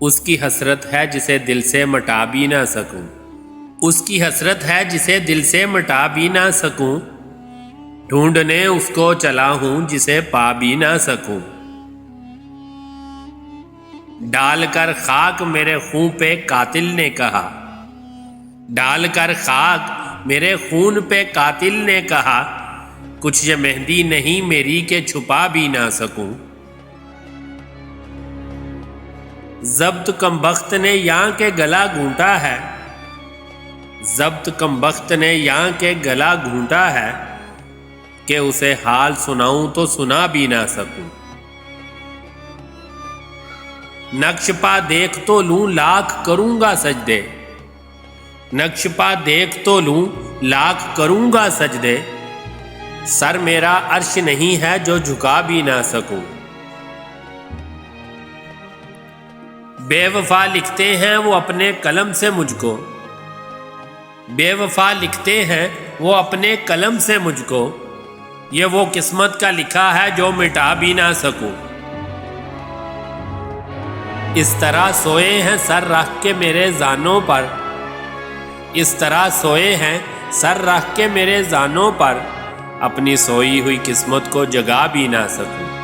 اس کی حسرت ہے جسے دل سے مٹا بھی نہ سکوں، اس کی حسرت ہے جسے دل سے مٹا بھی نہ سکوں، ڈھونڈنے اس کو چلا ہوں جسے پا بھی نہ سکوں۔ ڈال کر خاک میرے خون پہ قاتل نے کہا، ڈال کر خاک میرے خون پہ قاتل نے کہا، کچھ یہ مہندی نہیں میری کہ چھپا بھی نہ سکوں۔ ضبط کم بخت نے یہاں کے گلا گھونٹا ہے، ضبط کم بخت نے یہاں کے گلا گھونٹا ہے، کہ اسے حال سناؤں تو سنا بھی نہ سکوں۔ نقش پا دیکھ تو لوں لاکھ کروں گا سجدے، نقش پا دیکھ تو لوں لاکھ کروں گا سجدے، سر میرا عرش نہیں ہے جو جھکا بھی نہ سکوں۔ بے وفا لکھتے ہیں وہ اپنے قلم سے مجھ کو، بے وفا لکھتے ہیں وہ اپنے قلم سے مجھ کو، یہ وہ قسمت کا لکھا ہے جو مٹا بھی نہ سکوں۔ اس طرح سوئے ہیں سر رکھ کے میرے زانوں پر، اس طرح سوئے ہیں سر رکھ کے میرے زانوں پر، اپنی سوئی ہوئی قسمت کو جگا بھی نہ سکوں۔